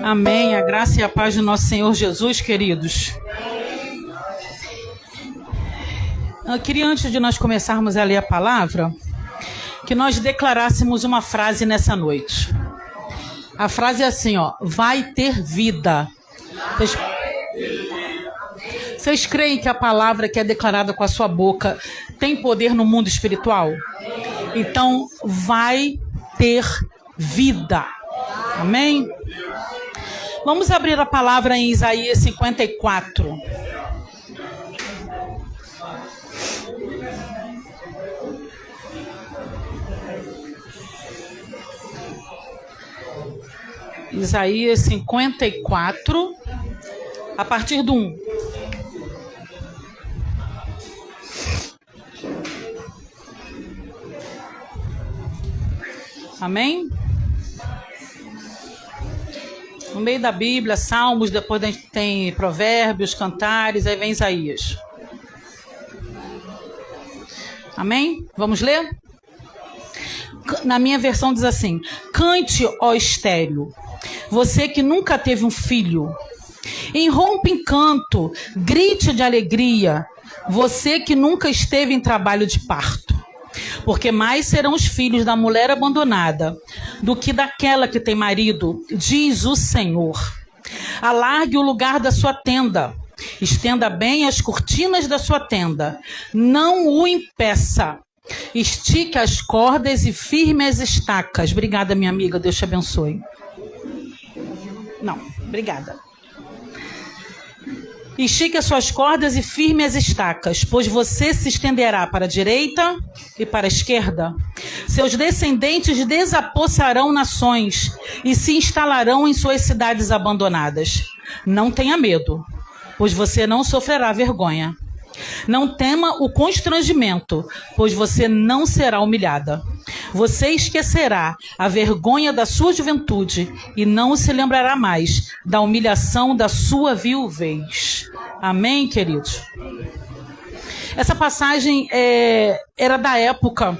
Amém. A graça e a paz do nosso Senhor Jesus, queridos. Eu queria, antes de nós começarmos a ler a palavra, que nós declarássemos uma frase nessa noite. A frase é assim, ó: vai ter vida. Vocês creem que a palavra que é declarada com a sua boca tem poder no mundo espiritual? Então, vai ter vida. Amém? Vamos abrir a palavra em Isaías 54. Isaías 54, a partir do 1. Amém? No meio da Bíblia, Salmos, depois a gente tem Provérbios, Cantares, aí vem Isaías. Amém? Vamos ler? Na minha versão diz assim: cante, ó estéril, você que nunca teve um filho. Irrompe em canto, grite de alegria, você que nunca esteve em trabalho de parto. Porque mais serão os filhos da mulher abandonada do que daquela que tem marido, diz o Senhor. Alargue o lugar da sua tenda, estenda bem as cortinas da sua tenda, não o impeça. Estique as cordas e firme as estacas. Obrigada, minha amiga, Deus te abençoe. Não, obrigada. Estique as suas cordas e firme as estacas, pois você se estenderá para a direita e para a esquerda. Seus descendentes desapossarão nações e se instalarão em suas cidades abandonadas. Não tenha medo, pois você não sofrerá vergonha. Não tema o constrangimento, pois você não será humilhada. Você esquecerá a vergonha da sua juventude e não se lembrará mais da humilhação da sua viuvez. Amém, queridos? Essa passagem era da época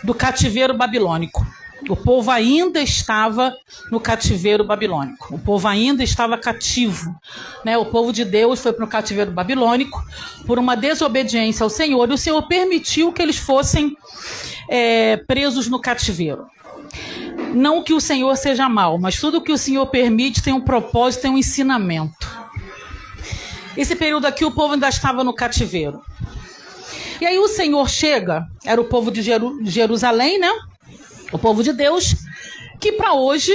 do cativeiro babilônico. O povo ainda estava no cativeiro babilônico. O povo ainda estava cativo, né? O povo de Deus foi para o cativeiro babilônico por uma desobediência ao Senhor. E o Senhor permitiu que eles fossem presos no cativeiro. Não que o Senhor seja mau, mas tudo que o Senhor permite tem um propósito, tem um ensinamento. Esse período aqui o povo ainda estava no cativeiro. E aí o Senhor chega, era o povo de Jerusalém, né? O povo de Deus, que para hoje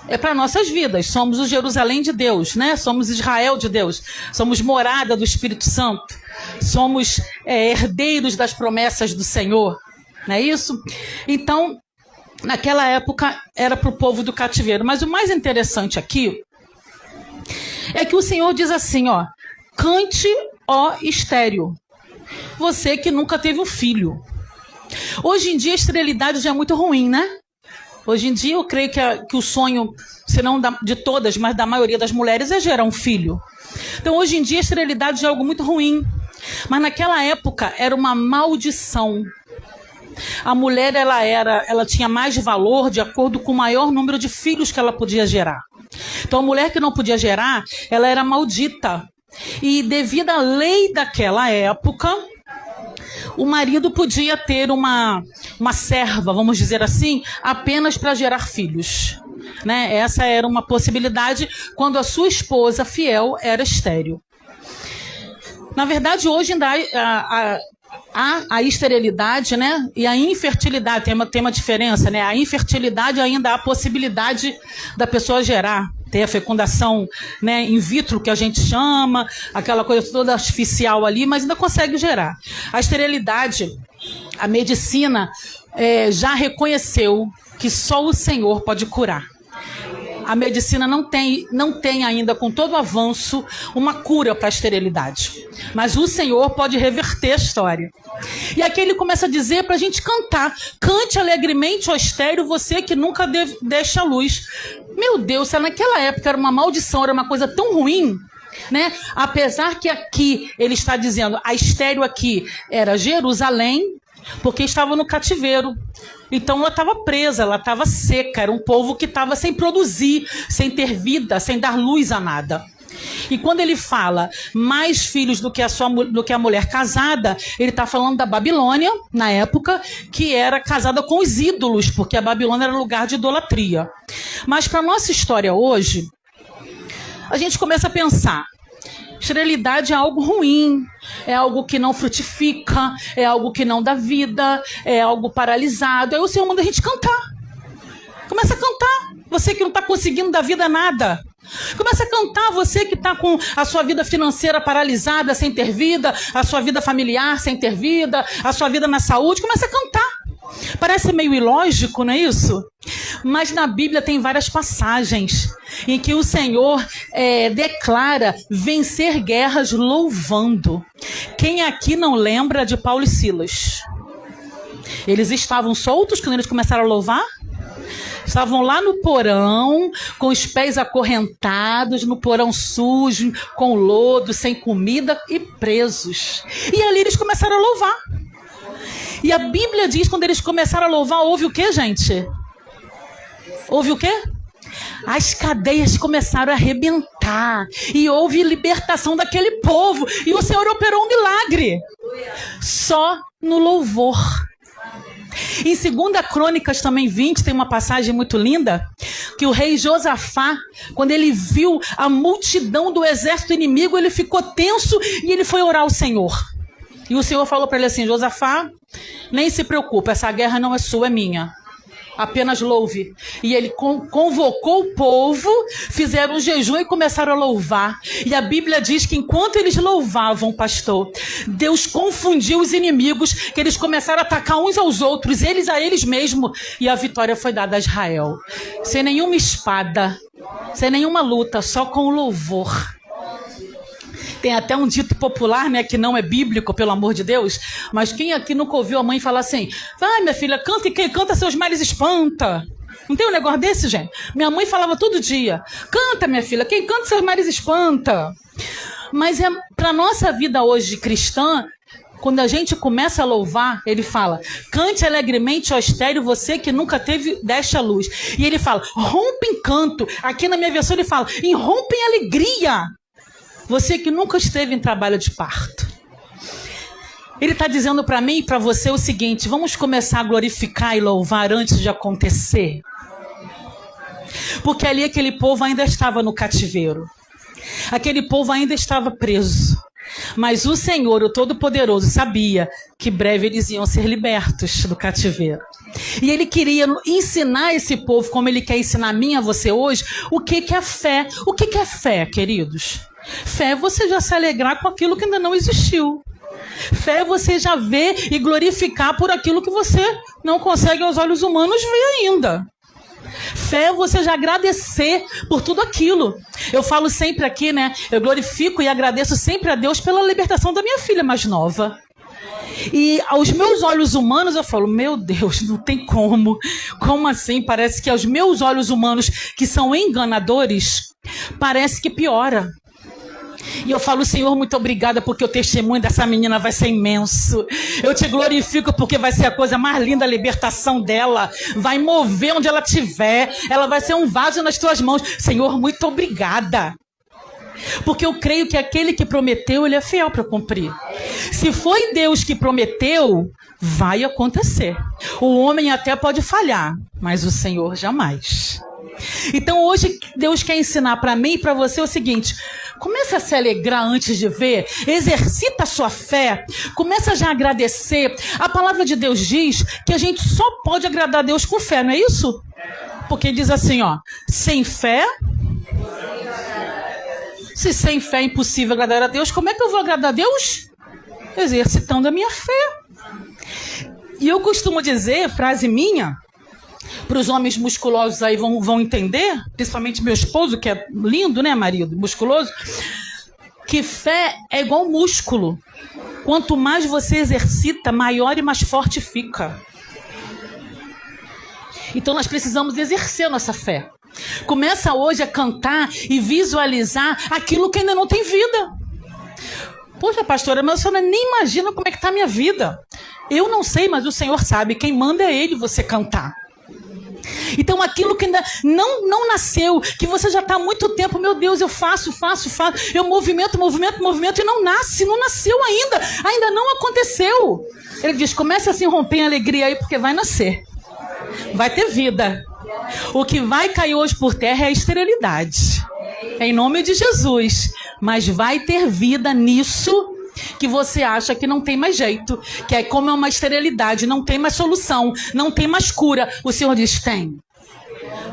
é para nossas vidas. Somos o Jerusalém de Deus, né? Somos Israel de Deus. Somos morada do Espírito Santo. Somos herdeiros das promessas do Senhor. Não é isso? Então, naquela época era para o povo do cativeiro. Mas o mais interessante aqui é que o Senhor diz assim, ó: cante, ó estéril, você que nunca teve um filho. Hoje em dia a esterilidade já é muito ruim, né? Hoje em dia eu creio que o sonho, se não de todas, mas da maioria das mulheres, é gerar um filho. Então hoje em dia a esterilidade já é algo muito ruim. Mas naquela época era uma maldição. A mulher ela tinha mais valor de acordo com o maior número de filhos que ela podia gerar. Então a mulher que não podia gerar, ela era maldita. E devido à lei daquela época, o marido podia ter uma serva, vamos dizer assim, apenas para gerar filhos, né? Essa era uma possibilidade quando a sua esposa fiel era estéril. Na verdade, hoje ainda há a esterilidade, né? E a infertilidade, tem uma diferença, né? A infertilidade ainda há a possibilidade da pessoa gerar, ter a fecundação, né, in vitro, que a gente chama, aquela coisa toda artificial ali, mas ainda consegue gerar. A esterilidade, a medicina já reconheceu que só o Senhor pode curar. A medicina não tem ainda, com todo o avanço, uma cura para a esterilidade. Mas o Senhor pode reverter a história. E aqui ele começa a dizer para a gente cantar: cante alegremente, ó estéril, você que nunca deixa a luz. Meu Deus, se naquela época era uma maldição, era uma coisa tão ruim, né? Apesar que aqui ele está dizendo, a estéril aqui era Jerusalém, porque estava no cativeiro. Então ela estava presa, ela estava seca, era um povo que estava sem produzir, sem ter vida, sem dar luz a nada. E quando ele fala mais filhos do que a mulher casada, ele está falando da Babilônia, na época, que era casada com os ídolos, porque a Babilônia era lugar de idolatria. Mas para a nossa história hoje, a gente começa a pensar, esterilidade é algo ruim, é algo que não frutifica, é algo que não dá vida, é algo paralisado. Aí o Senhor manda a gente cantar. Começa a cantar. Você que não está conseguindo dar vida a nada. Começa a cantar, você que está com a sua vida financeira paralisada, sem ter vida, a sua vida familiar sem ter vida, a sua vida na saúde. Começa a cantar. Parece meio ilógico, não é isso? Mas na Bíblia tem várias passagens em que o Senhor declara vencer guerras louvando. Quem aqui não lembra de Paulo e Silas? Eles estavam soltos quando eles começaram a louvar? Estavam lá no porão, com os pés acorrentados, no porão sujo, com lodo, sem comida e presos. E ali eles começaram a louvar. E a Bíblia diz, quando eles começaram a louvar, houve o quê, gente? Houve o quê? As cadeias começaram a arrebentar. E houve libertação daquele povo. E o Senhor operou um milagre. Só no louvor. Em 2 Crônicas também 20, tem uma passagem muito linda, que o rei Josafá, quando ele viu a multidão do exército inimigo, ele ficou tenso e ele foi orar ao Senhor. E o Senhor falou para ele assim, Josafá, nem se preocupe, essa guerra não é sua, é minha. Apenas louve. E ele convocou o povo, fizeram um jejum e começaram a louvar. E a Bíblia diz que enquanto eles louvavam, pastor, Deus confundiu os inimigos, que eles começaram a atacar uns aos outros, eles a eles mesmos. E a vitória foi dada a Israel. Sem nenhuma espada, sem nenhuma luta, só com o louvor. Tem até um dito popular, né, que não é bíblico, pelo amor de Deus, mas quem aqui nunca ouviu a mãe falar assim, vai minha filha, canta e quem canta seus males espanta. Não tem um negócio desse, gente? Minha mãe falava todo dia, canta minha filha, quem canta seus males espanta. Mas para a nossa vida hoje cristã, quando a gente começa a louvar, ele fala, cante alegremente, ó estéril, você que nunca deste a luz. E ele fala, rompe em canto. Aqui na minha versão ele fala, rompe em alegria. Você que nunca esteve em trabalho de parto. Ele está dizendo para mim e para você o seguinte, vamos começar a glorificar e louvar antes de acontecer. Porque ali aquele povo ainda estava no cativeiro. Aquele povo ainda estava preso. Mas o Senhor, o Todo-Poderoso, sabia que breve eles iam ser libertos do cativeiro. E ele queria ensinar esse povo, como ele quer ensinar a mim e a você hoje, o que é fé. O que é fé, queridos? Fé é você já se alegrar com aquilo que ainda não existiu. Fé é você já ver e glorificar por aquilo que você não consegue aos olhos humanos ver ainda. Fé é você já agradecer por tudo aquilo. Eu falo sempre aqui, né? Eu glorifico e agradeço sempre a Deus pela libertação da minha filha mais nova. E aos meus olhos humanos eu falo, meu Deus, não tem como. Como assim? Parece que aos meus olhos humanos, que são enganadores, parece que piora. E eu falo, Senhor, muito obrigada porque o testemunho dessa menina vai ser imenso. Eu te glorifico porque vai ser a coisa mais linda, a libertação dela. Vai mover onde ela estiver. Ela vai ser um vaso nas tuas mãos. Senhor, muito obrigada. Porque eu creio que aquele que prometeu, ele é fiel para cumprir. Se foi Deus que prometeu, vai acontecer. O homem até pode falhar, mas o Senhor jamais. Então hoje Deus quer ensinar para mim e para você o seguinte: começa a se alegrar antes de ver, exercita a sua fé, começa já a agradecer. A palavra de Deus diz que a gente só pode agradar a Deus com fé, não é isso? Porque diz assim, ó, sem fé, se sem fé é impossível agradar a Deus, como é que eu vou agradar a Deus? Exercitando a minha fé. E eu costumo dizer, frase minha, para os homens musculosos aí vão entender, principalmente meu esposo, que é lindo, né, marido, musculoso, que fé é igual músculo. Quanto mais você exercita, maior e mais forte fica. Então nós precisamos exercer nossa fé. Começa hoje a cantar e visualizar aquilo que ainda não tem vida. Poxa, pastora, mas a senhora nem imagina como é que está a minha vida. Eu não sei, mas o Senhor sabe. Quem manda é Ele você cantar. Então aquilo que ainda não nasceu, que você já está há muito tempo, meu Deus, eu faço, eu movimento e não nasceu ainda não aconteceu. Ele diz, comece a se romper em alegria aí, porque vai nascer, vai ter vida. O que vai cair hoje por terra é a esterilidade, em nome de Jesus, mas vai ter vida nisso que você acha que não tem mais jeito, que é como é uma esterilidade, não tem mais solução, não tem mais cura. O Senhor diz, tem.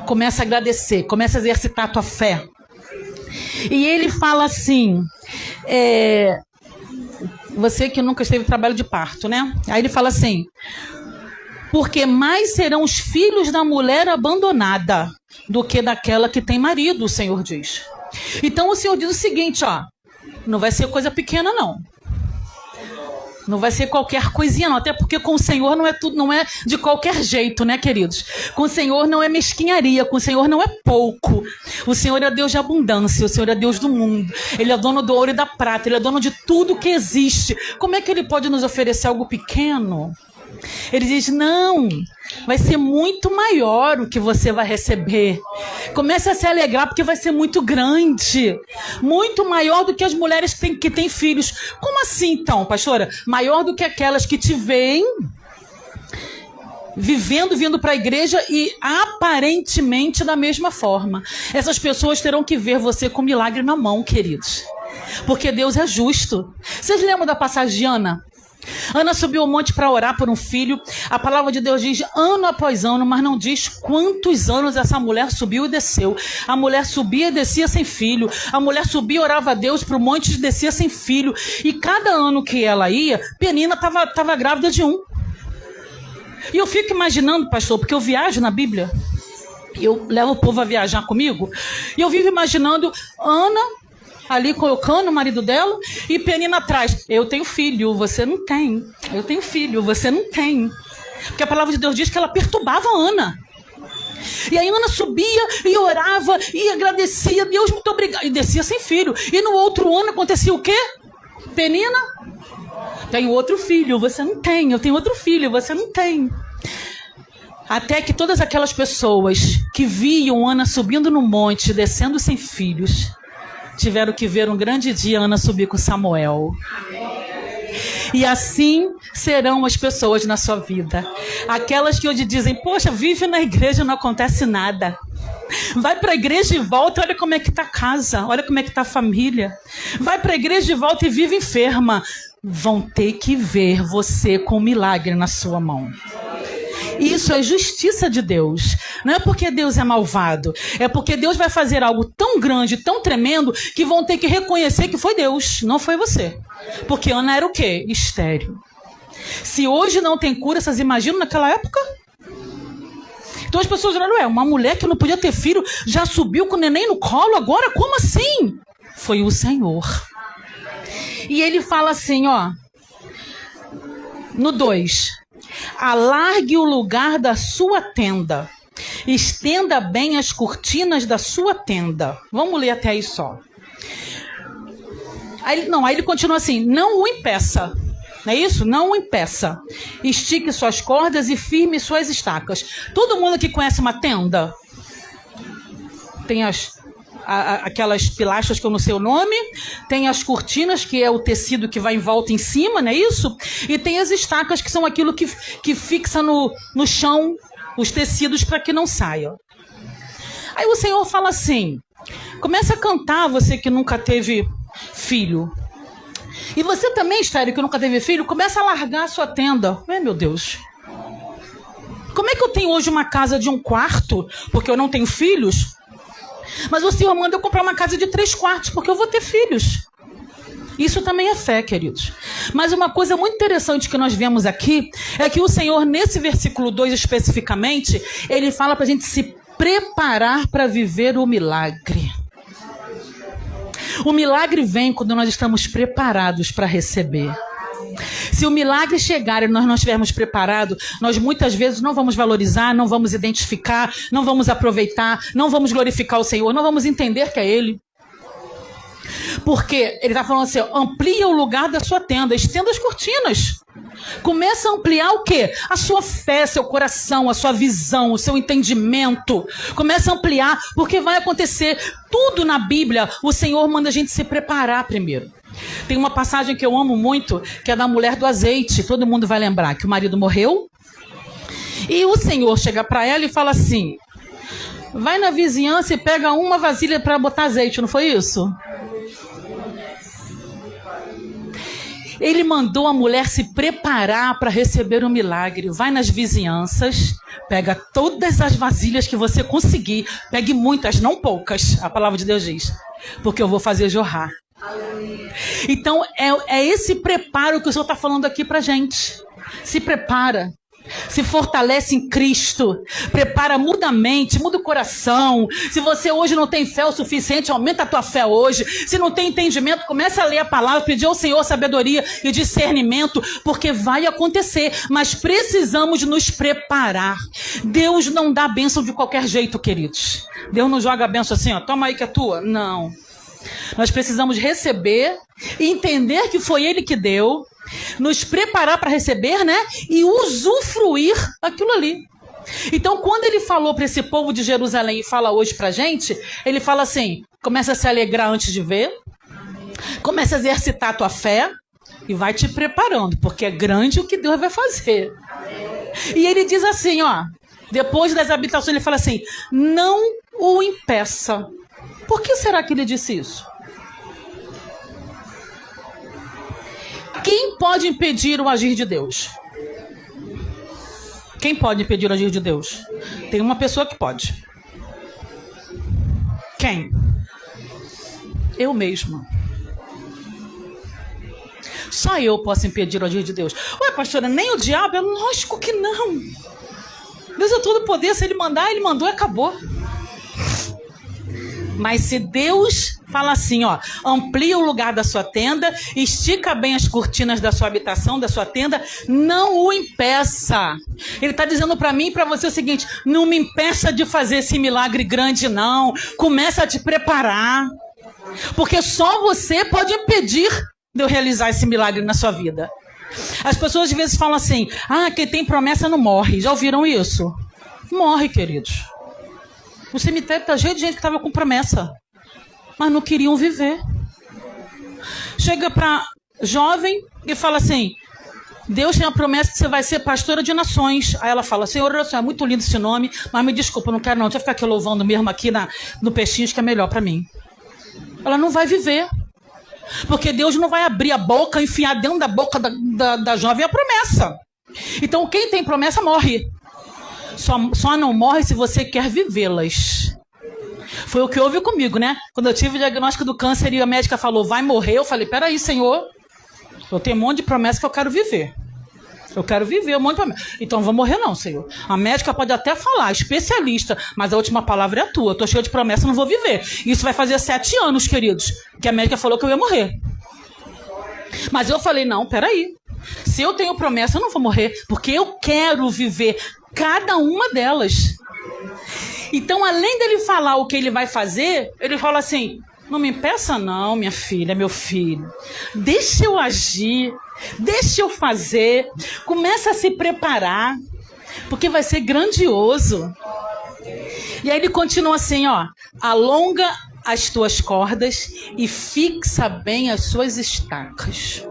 Começa a agradecer, começa a exercitar a tua fé. E ele fala assim, você que nunca esteve em trabalho de parto, né? Aí ele fala assim, porque mais serão os filhos da mulher abandonada do que daquela que tem marido, o Senhor diz. Então o Senhor diz o seguinte, ó, não vai ser coisa pequena não. Não vai ser qualquer coisinha não, até porque com o Senhor não é tudo, não é de qualquer jeito, né, queridos? Com o Senhor não é mesquinharia, com o Senhor não é pouco. O Senhor é Deus de abundância, o Senhor é Deus do mundo. Ele é dono do ouro e da prata, Ele é dono de tudo que existe. Como é que Ele pode nos oferecer algo pequeno? Ele diz, não, vai ser muito maior o que você vai receber. Comece a se alegrar porque vai ser muito grande. Muito maior do que as mulheres que têm filhos. Como assim então, pastora? Maior do que aquelas que te veem vivendo, vindo para a igreja e aparentemente da mesma forma. Essas pessoas terão que ver você com milagre na mão, queridos. Porque Deus é justo. Vocês lembram da passagem de Ana? Ana subiu ao monte para orar por um filho. A palavra de Deus diz ano após ano, mas não diz quantos anos essa mulher subiu e desceu. A mulher subia e descia sem filho. A mulher subia e orava a Deus para o monte e descia sem filho. E cada ano que ela ia, Penina estava grávida de um. E eu fico imaginando, pastor, porque eu viajo na Bíblia, eu levo o povo a viajar comigo, e eu vivo imaginando Ana ali colocando o marido dela e Penina atrás. Eu tenho filho, você não tem. Eu tenho filho, você não tem. Porque a palavra de Deus diz que ela perturbava Ana. E aí Ana subia e orava e agradecia, Deus, muito obrigado. E descia sem filho. E no outro ano acontecia o quê? Penina, tenho outro filho, você não tem. Eu tenho outro filho, você não tem. Até que todas aquelas pessoas que viam Ana subindo no monte, descendo sem filhos, tiveram que ver um grande dia Ana subir com Samuel. E assim serão as pessoas na sua vida. Aquelas que hoje dizem, poxa, vive na igreja e não acontece nada. Vai para a igreja e volta, olha como é que está a casa, olha como é que está a família. Vai para a igreja e volta e vive enferma. Vão ter que ver você com um milagre na sua mão. Isso é justiça de Deus. Não é porque Deus é malvado. É porque Deus vai fazer algo tão grande, tão tremendo, que vão ter que reconhecer que foi Deus, não foi você. Porque Ana era o quê? Estéril. Se hoje não tem cura, vocês imaginam naquela época? Então as pessoas olham, uma mulher que não podia ter filho, já subiu com o neném no colo agora? Como assim? Foi o Senhor. E ele fala assim, ó, no 2... alargue o lugar da sua tenda, estenda bem as cortinas da sua tenda. Vamos ler até aí só. Aí ele continua assim, não o impeça. Não é isso? Não o impeça. Estique suas cordas e firme suas estacas. Todo mundo que conhece uma tenda tem aquelas pilastras que eu não sei o nome, tem as cortinas, que é o tecido que vai em volta em cima, não é isso? E tem as estacas, que são aquilo que fixa no chão os tecidos para que não saiam. Aí o Senhor fala assim, começa a cantar, você que nunca teve filho. E você também, estéril, que nunca teve filho, começa a largar a sua tenda. Meu Deus. Como é que eu tenho hoje uma casa de 1 quarto, porque eu não tenho filhos? Mas o Senhor manda eu comprar uma casa de 3 quartos, porque eu vou ter filhos. Isso também é fé, queridos. Mas uma coisa muito interessante que nós vemos aqui, é que o Senhor, nesse versículo 2 especificamente, ele fala para a gente se preparar para viver o milagre. O milagre vem quando nós estamos preparados para receber. Se o milagre chegar e nós não estivermos preparados, nós muitas vezes não vamos valorizar, não vamos identificar, não vamos aproveitar, não vamos glorificar o Senhor, não vamos entender que é Ele. Porque Ele está falando assim, amplia o lugar da sua tenda, estenda as cortinas. Começa a ampliar o quê? A sua fé, seu coração, a sua visão, o seu entendimento. Começa a ampliar, porque vai acontecer tudo na Bíblia. O Senhor manda a gente se preparar primeiro. Tem uma passagem que eu amo muito, que é da mulher do azeite. Todo mundo vai lembrar que o marido morreu. E o Senhor chega para ela e fala assim: vai na vizinhança e pega uma vasilha para botar azeite, não foi isso? Ele mandou a mulher se preparar para receber o milagre. Vai nas vizinhanças, pega todas as vasilhas que você conseguir. Pegue muitas, não poucas, a palavra de Deus diz. Porque eu vou fazer jorrar. Então, é esse preparo que o Senhor está falando aqui para gente. Se prepara. Se fortalece em Cristo, prepara, muda a mente, muda o coração. Se você hoje não tem fé o suficiente, aumenta a tua fé hoje. Se não tem entendimento, começa a ler a palavra, pedir ao Senhor sabedoria e discernimento, porque vai acontecer, mas precisamos nos preparar. Deus não dá bênção de qualquer jeito, queridos. Deus não joga a bênção assim, ó, toma aí que é tua. Não. Nós precisamos receber, entender que foi Ele que deu, nos preparar para receber, né? E usufruir aquilo ali. Então, quando ele falou para esse povo de Jerusalém e fala hoje para a gente, ele fala assim: começa a se alegrar antes de ver, começa a exercitar a tua fé e vai te preparando, porque é grande o que Deus vai fazer. E ele diz assim, ó, depois das habitações, ele fala assim: não o impeça. Por que será que ele disse isso? Quem pode impedir o agir de Deus? Quem pode impedir o agir de Deus? Tem uma pessoa que pode. Quem? Eu mesma. Só eu posso impedir o agir de Deus. Ué, pastora, nem o diabo? É lógico que não. Deus é todo poder, se ele mandar, ele mandou e acabou. Mas se Deus fala assim, ó, amplia o lugar da sua tenda, estica bem as cortinas da sua habitação, da sua tenda, não o impeça. Ele está dizendo para mim e para você o seguinte: não me impeça de fazer esse milagre grande, não. Começa a te preparar. Porque só você pode impedir de eu realizar esse milagre na sua vida. As pessoas às vezes falam assim: ah, quem tem promessa não morre. Já ouviram isso? Morre, queridos. O cemitério está cheio de gente que estava com promessa, mas não queriam viver. Chega para jovem e fala assim: Deus tem a promessa que você vai ser pastora de nações. Aí ela fala: Senhor, é muito lindo esse nome, mas me desculpa, não quero não. Deixa eu ficar aqui louvando mesmo aqui no peixinho, que é melhor para mim. Ela não vai viver. Porque Deus não vai abrir a boca, enfiar dentro da boca da jovem a promessa. Então quem tem promessa morre. Só não morre se você quer vivê-las. Foi o que houve comigo, né? Quando eu tive o diagnóstico do câncer e a médica falou: vai morrer, eu falei: peraí, Senhor, eu tenho um monte de promessa que eu quero viver. Eu quero viver um monte de promessa. Então não vou morrer não, Senhor. A médica pode até falar, especialista, mas a última palavra é a tua. Eu tô cheio de promessa, não vou viver. Isso vai fazer 7 anos, queridos, que a médica falou que eu ia morrer. Mas eu falei: não, peraí. Se eu tenho promessa, eu não vou morrer, porque eu quero viver cada uma delas. Então, além dele falar o que ele vai fazer, ele fala assim: não me impeça não, minha filha, meu filho. Deixa eu agir, deixa eu fazer. Começa a se preparar, porque vai ser grandioso. E aí ele continua assim, ó: alonga as tuas cordas e fixa bem as suas estacas.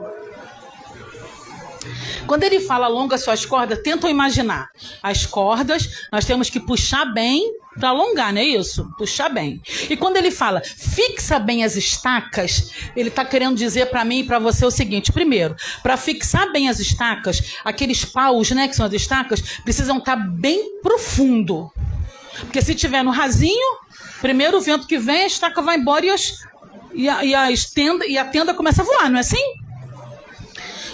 Quando ele fala alonga as suas cordas, tentam imaginar. As cordas, nós temos que puxar bem para alongar, não é isso? Puxar bem. E quando ele fala fixa bem as estacas, ele está querendo dizer para mim e para você o seguinte: primeiro, para fixar bem as estacas, aqueles paus, né, que são as estacas, precisam estar bem profundo. Porque se tiver no rasinho, primeiro o vento que vem, a estaca vai embora e a tenda começa a voar, não é assim?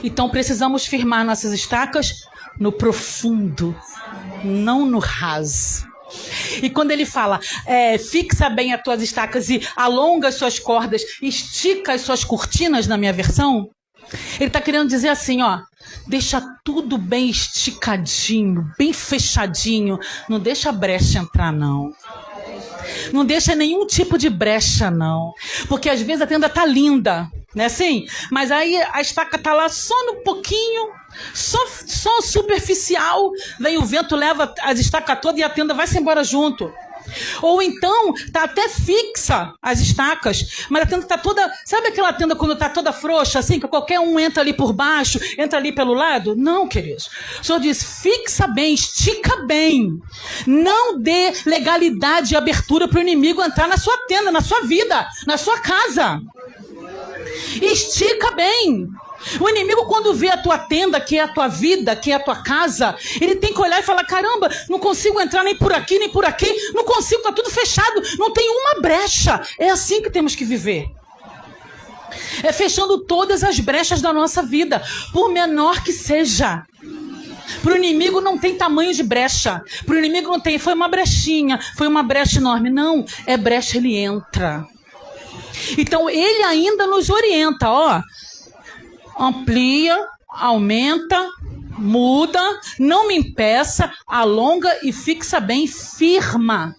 Então precisamos firmar nossas estacas no profundo, não no raso. E quando ele fala, fixa bem as tuas estacas e alonga as suas cordas, estica as suas cortinas, na minha versão, ele está querendo dizer assim, ó: deixa tudo bem esticadinho, bem fechadinho, não deixa a brecha entrar não. Não deixa nenhum tipo de brecha não, porque às vezes a tenda tá linda, né, assim? Mas aí a estaca tá lá só no pouquinho Só superficial. Vem o vento, leva as estacas todas e a tenda vai-se embora junto. Ou então, tá até fixa as estacas, mas a tenda tá toda... Sabe aquela tenda quando tá toda frouxa, assim, que qualquer um entra ali por baixo, entra ali pelo lado? Não, queridos. O Senhor diz, fixa bem, estica bem. Não dê legalidade e abertura para o inimigo entrar na sua tenda, na sua vida, na sua casa. Estica bem. O inimigo, quando vê a tua tenda, que é a tua vida, que é a tua casa, ele tem que olhar e falar, caramba, não consigo entrar nem por aqui, não consigo, tá tudo fechado, não tem uma brecha. É assim que temos que viver. É fechando todas as brechas da nossa vida, por menor que seja. Para o inimigo não tem tamanho de brecha. Para o inimigo não tem, foi uma brechinha, foi uma brecha enorme. Não, é brecha, ele entra. Então ele ainda nos orienta, ó. Amplia, aumenta, muda, não me impeça, alonga e fixa bem, firma.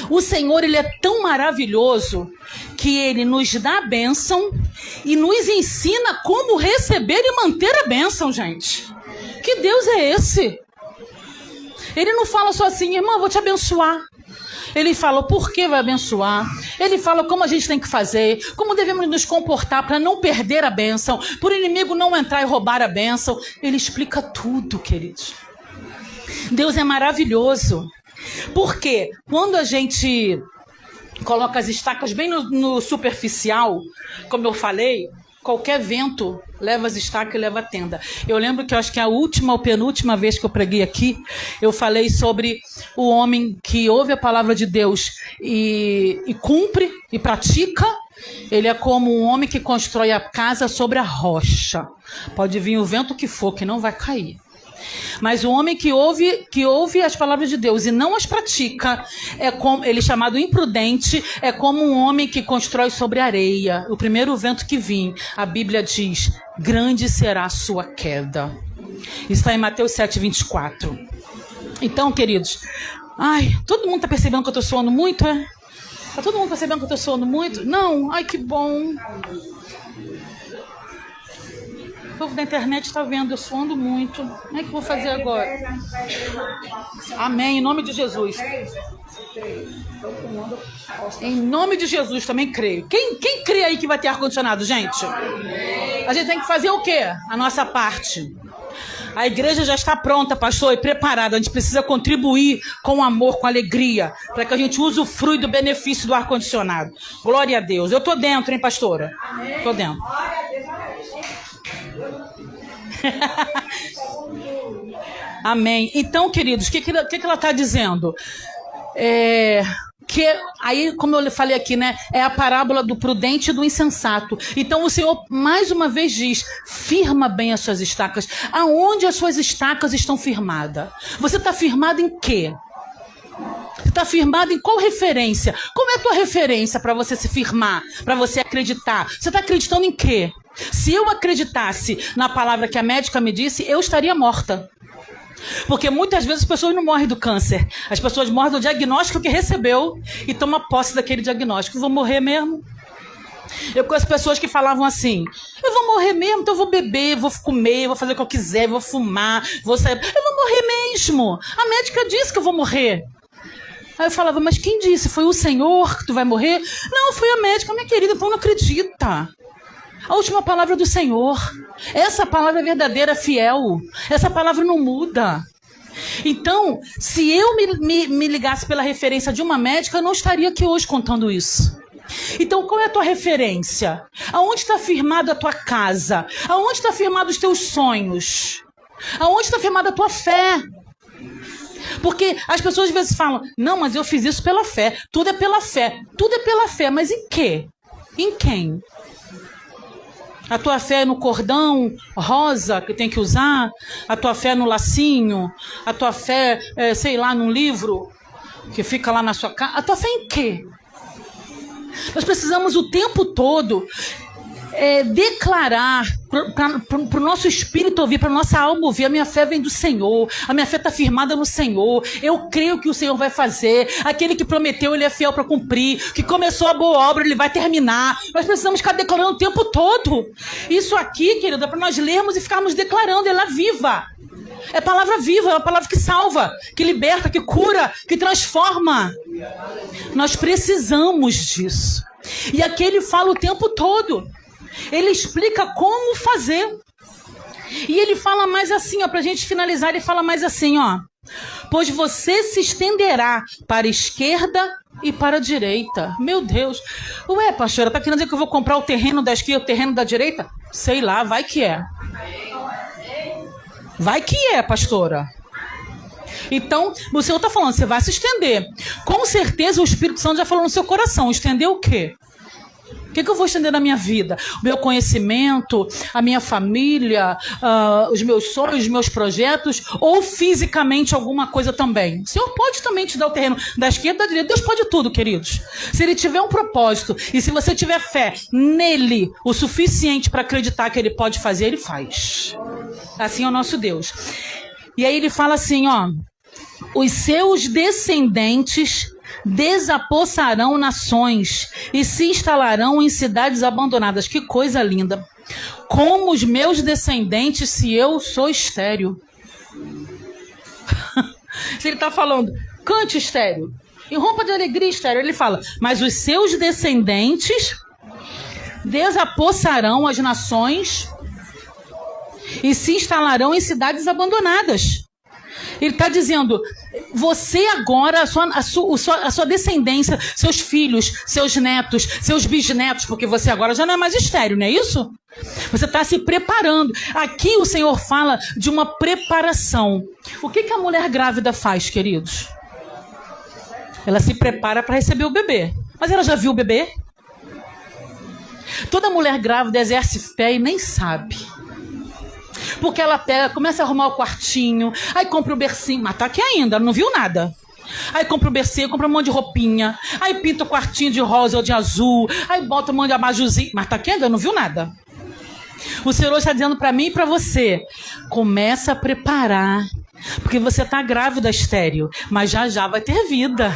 O Senhor, ele é tão maravilhoso que ele nos dá a bênção e nos ensina como receber e manter a bênção, gente. Que Deus é esse? Ele não fala só assim, irmã, vou te abençoar. Ele fala o porquê vai abençoar. Ele fala como a gente tem que fazer, como devemos nos comportar para não perder a bênção, para o inimigo não entrar e roubar a bênção. Ele explica tudo, queridos. Deus é maravilhoso. Porque quando a gente coloca as estacas bem no superficial, como eu falei, qualquer vento leva as estacas e leva a tenda. Eu lembro que eu acho que a última ou penúltima vez que eu preguei aqui, eu falei sobre o homem que ouve a palavra de Deus e cumpre e pratica. Ele é como um homem que constrói a casa sobre a rocha. Pode vir o vento que for, que não vai cair. Mas o homem que ouve as palavras de Deus e não as pratica, ele é chamado imprudente, é como um homem que constrói sobre areia. O primeiro vento que vir, a Bíblia diz, grande será a sua queda. Isso está em Mateus 7:24. Então, queridos, todo mundo está percebendo que eu estou suando muito, é? Está todo mundo percebendo que eu estou suando muito? Não? Ai, que bom. O povo da internet está vendo eu suando muito. Como é que eu vou fazer agora? Amém, em nome de Jesus. Em nome de Jesus, também creio. Quem crê aí que vai ter ar-condicionado, gente? A gente tem que fazer o quê? A nossa parte. A igreja já está pronta, pastor, e preparada. A gente precisa contribuir com amor, com alegria, para que a gente usufrui do benefício do ar-condicionado. Glória a Deus. Eu estou dentro, hein, pastora? Estou dentro. Amém. Então, queridos, o que ela está dizendo? Que aí, como eu falei aqui, né, é a parábola do prudente e do insensato. Então o Senhor mais uma vez diz, firma bem as suas estacas. Aonde as suas estacas estão firmadas? Você está firmado em quê? Você está firmado em qual referência? Como é a tua referência para você se firmar, para você acreditar? Você está acreditando em quê? Se eu acreditasse na palavra que a médica me disse, eu estaria morta. Porque muitas vezes as pessoas não morrem do câncer. As pessoas morrem do diagnóstico que recebeu e tomam posse daquele diagnóstico. Vou morrer mesmo? Eu conheço pessoas que falavam assim, eu vou morrer mesmo, então eu vou beber, vou comer, vou fazer o que eu quiser, vou fumar, vou sair. Eu vou morrer mesmo. A médica disse que eu vou morrer. Aí eu falava, mas quem disse? Foi o Senhor que tu vai morrer? Não, foi a médica, minha querida, então não acredita. A última palavra do Senhor. Essa palavra é verdadeira, fiel. Essa palavra não muda. Então, se eu me ligasse pela referência de uma médica, eu não estaria aqui hoje contando isso. Então, qual é a tua referência? Aonde está firmada a tua casa? Aonde está firmado os teus sonhos? Aonde está firmada a tua fé? Porque as pessoas às vezes falam, não, mas eu fiz isso pela fé. Tudo é pela fé. Tudo é pela fé. Mas em quê? Em quem? A tua fé é no cordão rosa que tem que usar? A tua fé é no lacinho? A tua fé, sei lá, num livro que fica lá na sua casa? A tua fé em quê? Nós precisamos o tempo todo declarar, para o nosso espírito ouvir, para a nossa alma ouvir, a minha fé vem do Senhor, a minha fé está firmada no Senhor, eu creio que o Senhor vai fazer, aquele que prometeu, ele é fiel para cumprir, que começou a boa obra, ele vai terminar. Nós precisamos ficar declarando o tempo todo. Isso aqui, querido, é para nós lermos e ficarmos declarando, ela viva. É palavra viva, é uma palavra que salva, que liberta, que cura, que transforma. Nós precisamos disso. E aqui ele fala o tempo todo. Ele explica como fazer. E ele fala mais assim, para a gente finalizar, ele fala mais assim, pois você se estenderá para a esquerda e para a direita. Meu Deus. Ué, pastora, tá querendo dizer que eu vou comprar o terreno da esquerda, o terreno da direita? Sei lá, vai que é. Vai que é, pastora. Então, o Senhor está falando, você vai se estender. Com certeza o Espírito Santo já falou no seu coração. Estender o quê? O que eu vou estender na minha vida? O meu conhecimento, a minha família, os meus sonhos, os meus projetos, ou fisicamente alguma coisa também. O Senhor pode também te dar o terreno da esquerda e da direita. Deus pode tudo, queridos. Se Ele tiver um propósito e se você tiver fé nele o suficiente para acreditar que Ele pode fazer, Ele faz. Assim é o nosso Deus. E aí ele fala assim, os seus descendentes desapossarão nações e se instalarão em cidades abandonadas. Que coisa linda. Como os meus descendentes, se eu sou estéril. Se ele está falando, cante estéril, irrompa de alegria estéril, ele fala, mas os seus descendentes desapossarão as nações e se instalarão em cidades abandonadas. Ele está dizendo, você agora, a sua descendência, seus filhos, seus netos, seus bisnetos, porque você agora já não é mais estéril, não é isso? Você está se preparando. Aqui o Senhor fala de uma preparação. O que a mulher grávida faz, queridos? Ela se prepara para receber o bebê. Mas ela já viu o bebê? Toda mulher grávida exerce fé e nem sabe. Porque ela pega, começa a arrumar o quartinho, aí compra o bercinho, mas tá aqui ainda, não viu nada. Aí compra o bercinho, compra um monte de roupinha, aí pinta o quartinho de rosa ou de azul, aí bota um monte de abajuzinho, mas tá aqui ainda, não viu nada. O Senhor está dizendo para mim e para você, começa a preparar, porque você tá grávida estéril, mas já vai ter vida.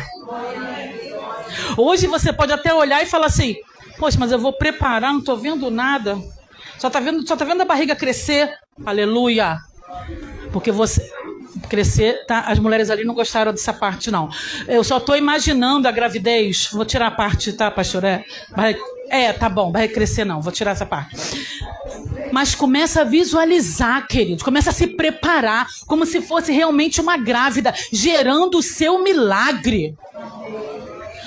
Hoje você pode até olhar e falar assim, poxa, mas eu vou preparar, não tô vendo nada. Só tá vendo a barriga crescer. Aleluia. Porque você crescer, tá? As mulheres ali não gostaram dessa parte, não. Eu só tô imaginando a gravidez. Vou tirar a parte, tá, pastor? Tá bom, vai crescer não. Vou tirar essa parte. Mas começa a visualizar, querido. Começa a se preparar como se fosse realmente uma grávida, gerando o seu milagre.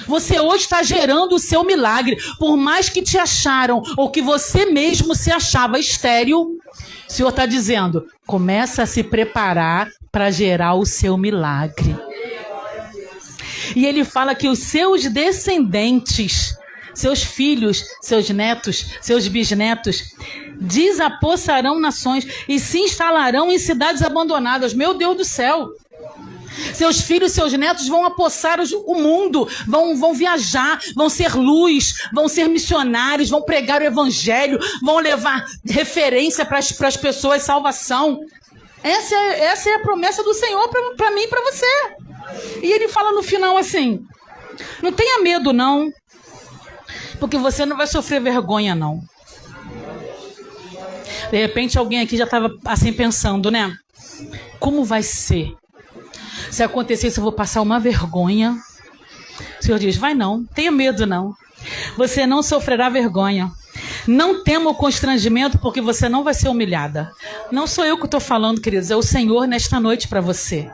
Você hoje está gerando o seu milagre. Por mais que te acharam, ou que você mesmo se achava estéril, o Senhor está dizendo, começa a se preparar para gerar o seu milagre. E ele fala que os seus descendentes, seus filhos, seus netos, seus bisnetos, desapossarão nações e se instalarão em cidades abandonadas. Meu Deus do céu! Seus filhos, seus netos vão apossar o mundo, vão viajar, vão ser luz, vão ser missionários, vão pregar o evangelho, vão levar referência para as pessoas, salvação. Essa é a promessa do Senhor para mim e para você. E ele fala no final assim, não tenha medo não, porque você não vai sofrer vergonha não. De repente alguém aqui já estava assim pensando, né? Como vai ser? Se acontecer isso, eu vou passar uma vergonha. O Senhor diz, vai não, tenha medo não. Você não sofrerá vergonha. Não tema o constrangimento, porque você não vai ser humilhada. Não sou eu que estou falando, queridos, é o Senhor nesta noite para você.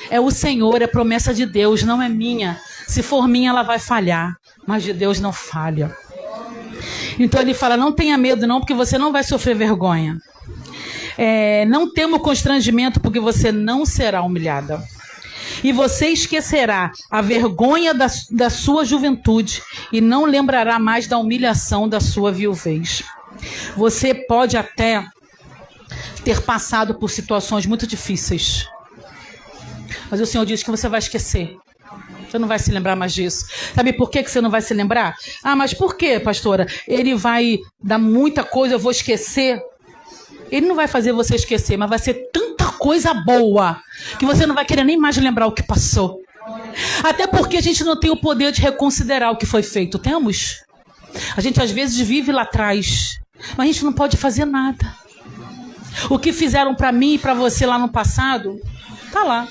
É o Senhor, é promessa de Deus, não é minha. Se for minha, ela vai falhar, mas de Deus não falha. Então ele fala, não tenha medo não, porque você não vai sofrer vergonha. Não tema o constrangimento, porque você não será humilhada. E você esquecerá a vergonha da sua juventude e não lembrará mais da humilhação da sua viuvez. Você pode até ter passado por situações muito difíceis, mas o Senhor diz que você vai esquecer. Você não vai se lembrar mais disso. Sabe por que você não vai se lembrar? Ah, mas por quê, pastora? Ele vai dar muita coisa, eu vou esquecer. Ele não vai fazer você esquecer, mas vai ser tanta coisa boa que você não vai querer nem mais lembrar o que passou. Até porque a gente não tem o poder de reconsiderar o que foi feito. Temos? A gente às vezes vive lá atrás, mas a gente não pode fazer nada. O que fizeram para mim e para você lá no passado, tá lá.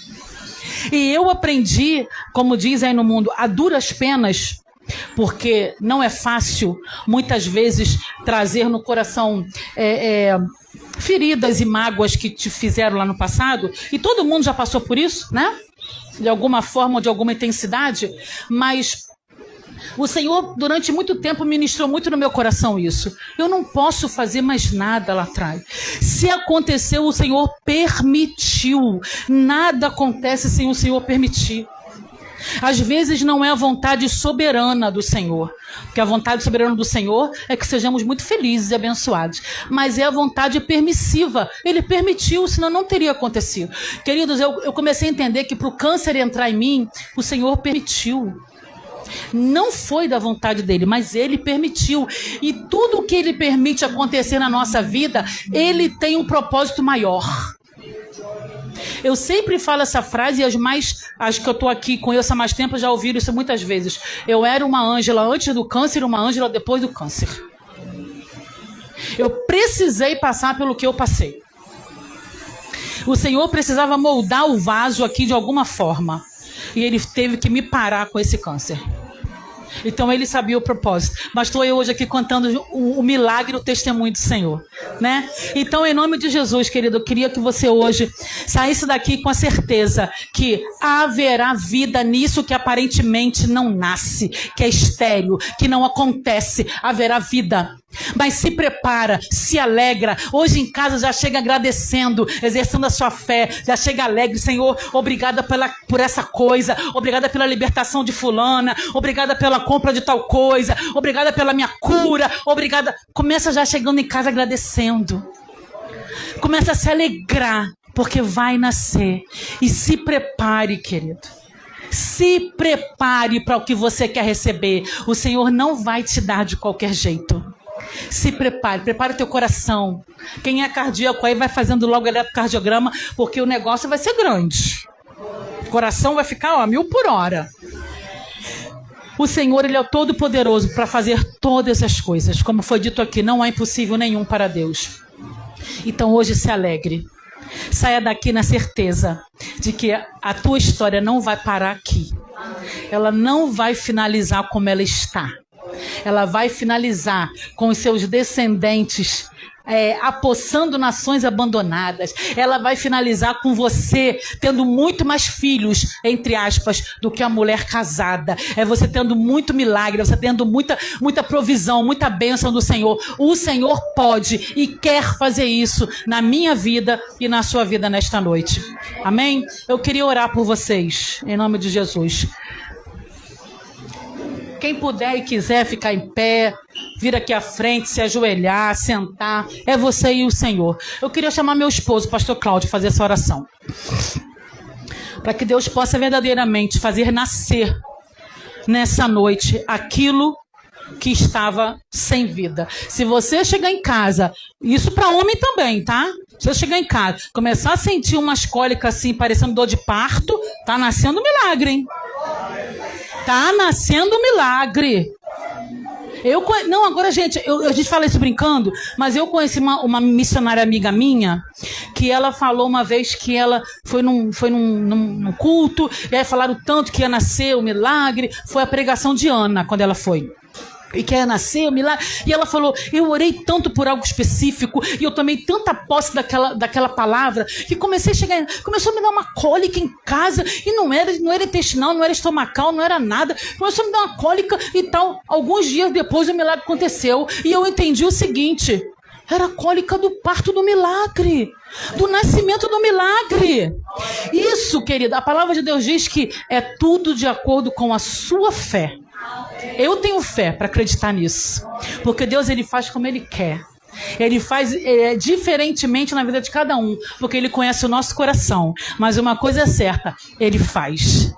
E eu aprendi, como diz aí no mundo, a duras penas, porque não é fácil, muitas vezes, trazer no coração feridas e mágoas que te fizeram lá no passado. E todo mundo já passou por isso, né? De alguma forma ou de alguma intensidade. Mas o Senhor, durante muito tempo, ministrou muito no meu coração isso. Eu não posso fazer mais nada lá atrás. Se aconteceu, o Senhor permitiu. Nada acontece sem o Senhor permitir. Às vezes não é a vontade soberana do Senhor. Porque a vontade soberana do Senhor é que sejamos muito felizes e abençoados. Mas é a vontade permissiva. Ele permitiu, senão não teria acontecido. Queridos, eu comecei a entender que para o câncer entrar em mim, o Senhor permitiu. Não foi da vontade dele, mas ele permitiu. E tudo que ele permite acontecer na nossa vida, ele tem um propósito maior. Eu sempre falo essa frase e as que eu estou aqui, conheço há mais tempo, já ouviram isso muitas vezes. Eu era uma Ângela antes do câncer e uma Ângela depois do câncer. Eu precisei passar pelo que eu passei. O Senhor precisava moldar o vaso aqui de alguma forma. E ele teve que me parar com esse câncer. Então ele sabia o propósito. Mas estou eu hoje aqui contando o milagre, o testemunho do Senhor, né? Então, em nome de Jesus, querido, eu queria que você hoje saísse daqui com a certeza que haverá vida nisso que aparentemente não nasce, que é estéril, que não acontece. Haverá vida. Mas se prepara, se alegra. Hoje em casa já chega agradecendo, exercendo a sua fé. Já chega alegre. Senhor, obrigada por essa coisa. Obrigada pela libertação de fulana. Obrigada pela compra de tal coisa. Obrigada pela minha cura. Obrigada. Começa já chegando em casa agradecendo. Começa a se alegrar, porque vai nascer. E se prepare, querido. Se prepare para o que você quer receber. O Senhor não vai te dar de qualquer jeito. Se prepare, prepare o teu coração. Quem é cardíaco aí vai fazendo logo eletrocardiograma, porque o negócio vai ser grande. O coração vai ficar 1000 por hora. O Senhor, Ele é o Todo-Poderoso para fazer todas as coisas. Como foi dito aqui, não há impossível nenhum para Deus. Então hoje se alegre. Saia daqui na certeza de que a tua história não vai parar aqui. Ela não vai finalizar como ela está. Ela vai finalizar com os seus descendentes apossando nações abandonadas. Ela vai finalizar com você tendo muito mais filhos, entre aspas, do que a mulher casada. É você tendo muito milagre, você tendo muita provisão, muita bênção do Senhor. O Senhor pode e quer fazer isso na minha vida e na sua vida nesta noite. Amém? Eu queria orar por vocês, em nome de Jesus. Quem puder e quiser ficar em pé, vir aqui à frente, se ajoelhar, sentar, é você e o Senhor. Eu queria chamar meu esposo, pastor Cláudio, fazer essa oração. Para que Deus possa verdadeiramente fazer nascer nessa noite aquilo que estava sem vida. Se você chegar em casa, isso para homem também, tá? Se você chegar em casa, começar a sentir umas cólicas assim, parecendo dor de parto, tá nascendo um milagre, hein? Tá nascendo um milagre. Não, agora, gente, a gente fala isso brincando, mas eu conheci uma missionária amiga minha, que ela falou uma vez que ela foi num culto, e aí falaram tanto que ia nascer o milagre. Foi a pregação de Ana, quando ela foi. E quer nascer o milagre. E ela falou, eu orei tanto por algo específico, e eu tomei tanta posse daquela palavra, que começou a me dar uma cólica em casa, e não era intestinal, não era estomacal, não era nada. Começou a me dar uma cólica e tal. Alguns dias depois o milagre aconteceu, e eu entendi o seguinte: era a cólica do parto do milagre, do nascimento do milagre. Isso, querida, a palavra de Deus diz que é tudo de acordo com a sua fé. Eu tenho fé para acreditar nisso, porque Deus, Ele faz como Ele quer. Ele faz diferentemente na vida de cada um, porque Ele conhece o nosso coração. Mas uma coisa é certa, Ele faz.